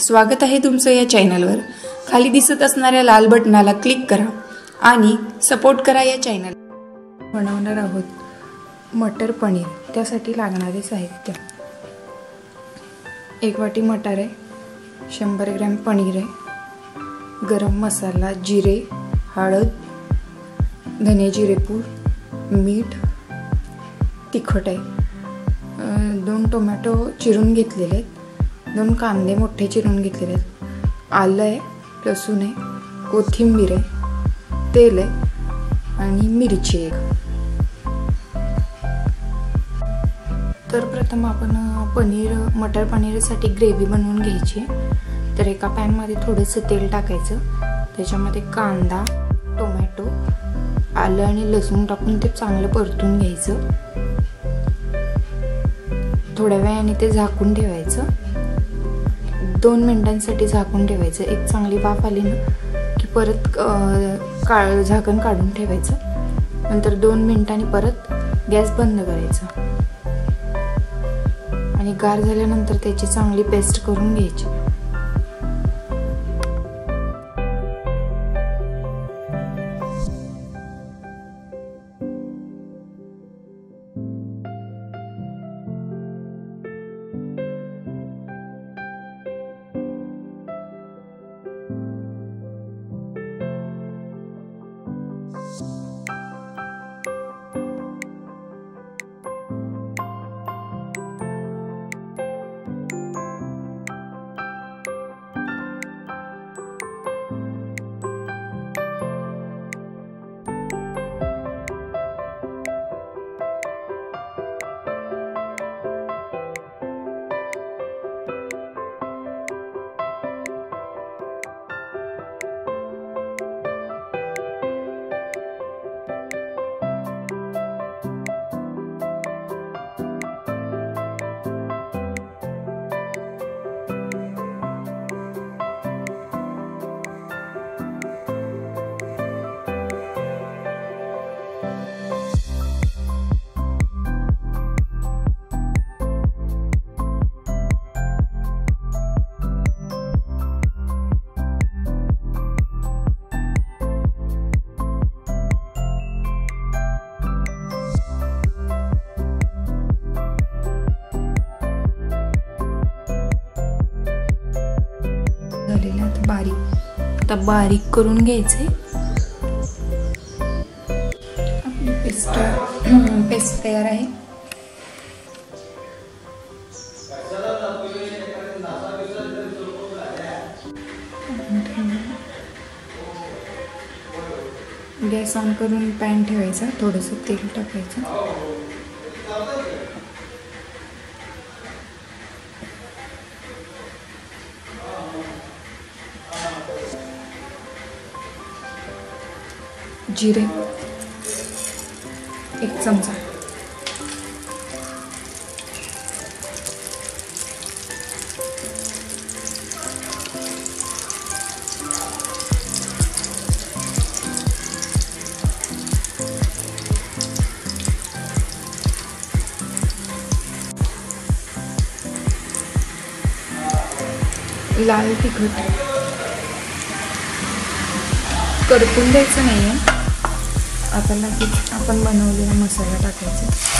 स्वागत आहे तुमचं या चॅनलवर। खाली दिसत असणाऱ्या लाल बटनाला क्लिक करा आणि सपोर्ट करा या चॅनल। बनवणार आहोत मटर पनीर। त्यासाठी लागणारे साहित्य: 1 वाटी मटार आहे, 100 ग्रॅम पनीर आहे, गरम मसाला, जिरे, हळद, धने जिरे पूड, मीठ, तिखट आहे, 2 टोमॅटो चिरून घेतलेले आहेत, 2 कांदे मोठे चिरून घेतलेले आहेत, आलं आहे, लसूण आहे, कोथिंबीर आहे, तेल आहे आणि मिरची आहे। तर प्रथम आपण मटर पनीरसाठी ग्रेव्ही बनवून घ्यायची आहे। तर एका पॅन मध्ये थोडेसे तेल टाकायचं, त्याच्यामध्ये कांदा, टोमॅटो, आलं आणि लसूण टाकून ते चांगलं परतून घ्यायचं। थोड्या वेळाने ते झाकून ठेवायचं, 2 मिनिटांसाठी झाकून ठेवायचं। एक चांगली वाफ आली ना की परत झाकण काढून ठेवायचं। नंतर 2 मिनिटांनी परत गॅस बंद करायचा आणि गार झाल्यानंतर त्याची चांगली पेस्ट करून घ्यायची। आता बारीक करून घ्यायचे। आपली पेस्ट तयार आहे। गॅस ऑन करून पॅन ठेवायचा, थोडंसं तेल टाकायचं, जिरे 1 चमचा, लाल तिखट करपून द्यायचं नाहीये। आता लगेच आपण बनवलेला मसाला टाकायचा,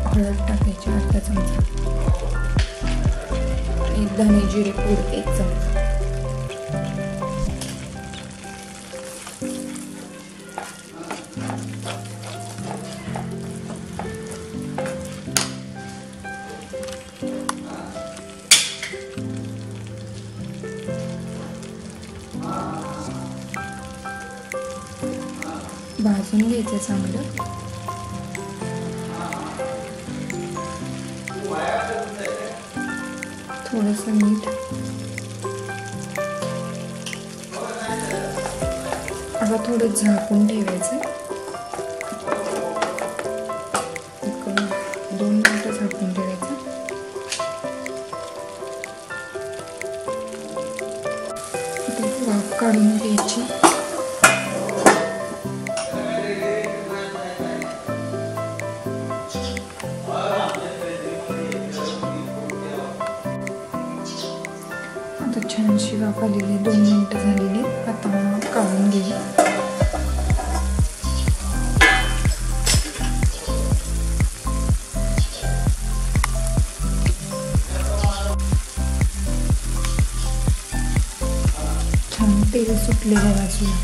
हळद टाकायची, अर्धा चमचा, धने जिरे पूड 1 चमचा, भाजून घ्यायचं चांगलं। थोडंसं मीठ, आता थोडं झाकून ठेवायचं. 1-2 मिनिटं झाकून ठेवायचं. वाफ काढून घ्यायची. आता छानशी वाफ आलेली, 2 मिनिटं झालेली. आता काढून घेऊ. छान तेल सुटलेलं आहे बाजूला.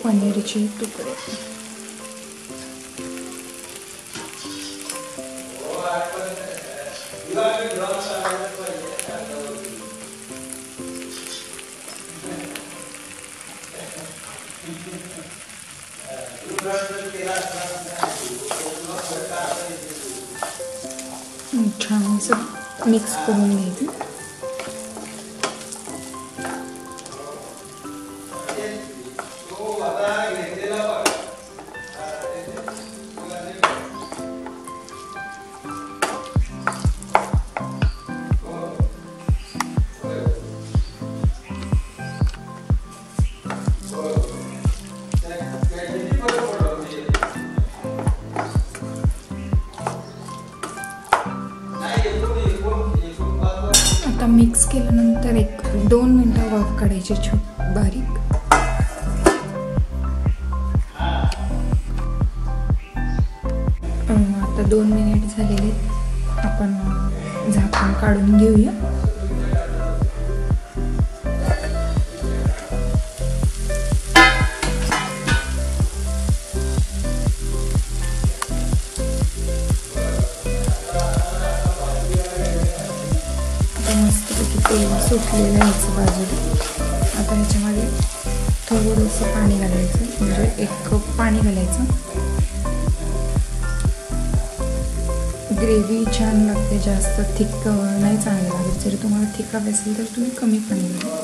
पनीरचे तुकडे. छान असं मिक्स करून घ्यायचं. आता मिक्स केल्यानंतर 1-2 मिनिटं वाफ काढायची बारीक. आता 2 मिनिट झालेले, आपण झाकण काढून घेऊया. मस्तपैकी तेल सुटलेलं आहे बाजूला. आता ह्याच्यामध्ये थोडंसं पाणी घालायचं, म्हणजे 1 कप पाणी घालायचं. ग्रेव्ही छान लागते, जास्त थिक नाही चांगली लागेल. जर तुम्हाला थिक हवी असेल तर तुम्ही कमी पाणी घाला.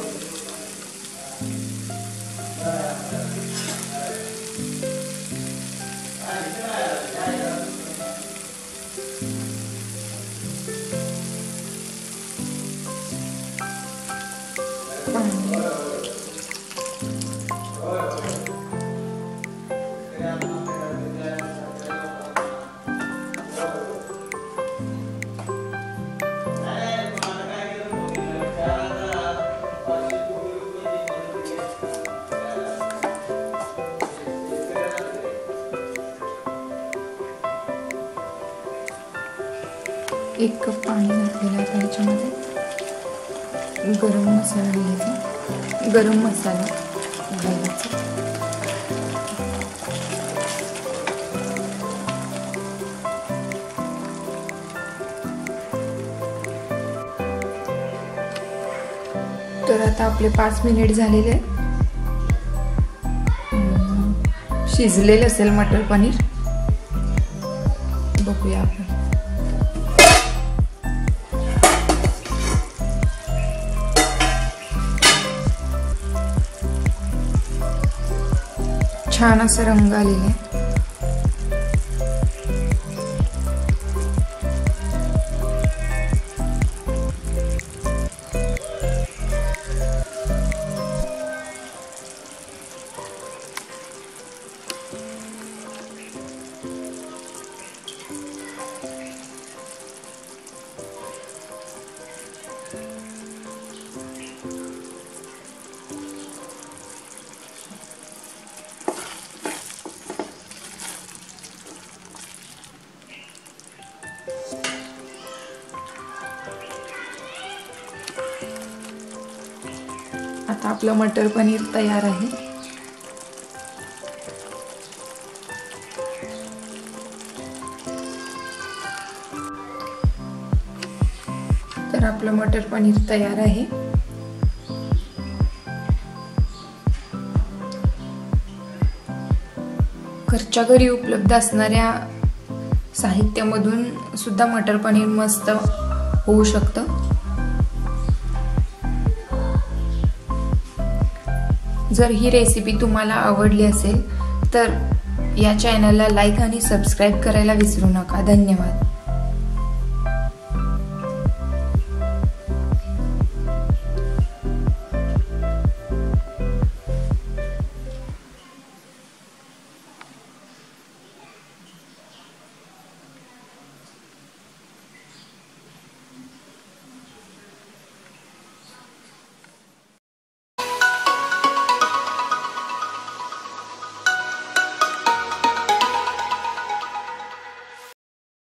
एक कप पाणी घातलेलं आहे. त्याच्यामध्ये गरम मसाला घालायचा. गरम मसाला घालायचा. तर आता आपले 5 मिनिट झालेले. शिजलेलं असेल मटर पनीर. बघूया आपण. छान असं रंग आलेला आहे. आता आपलं मटर पनीर तयार आहे. तर आपलं मटर पनीर तयार आहे। घरच्या घरी उपलब्ध असणाऱ्या साहित्यामधून सुद्धा मटर पनीर मस्त होऊ शकतं। जर ही रेसिपी तुम्हाला आवडली असेल तर या चॅनलला लाईक आणि सबस्क्राईब करायला विसरू नका। धन्यवाद।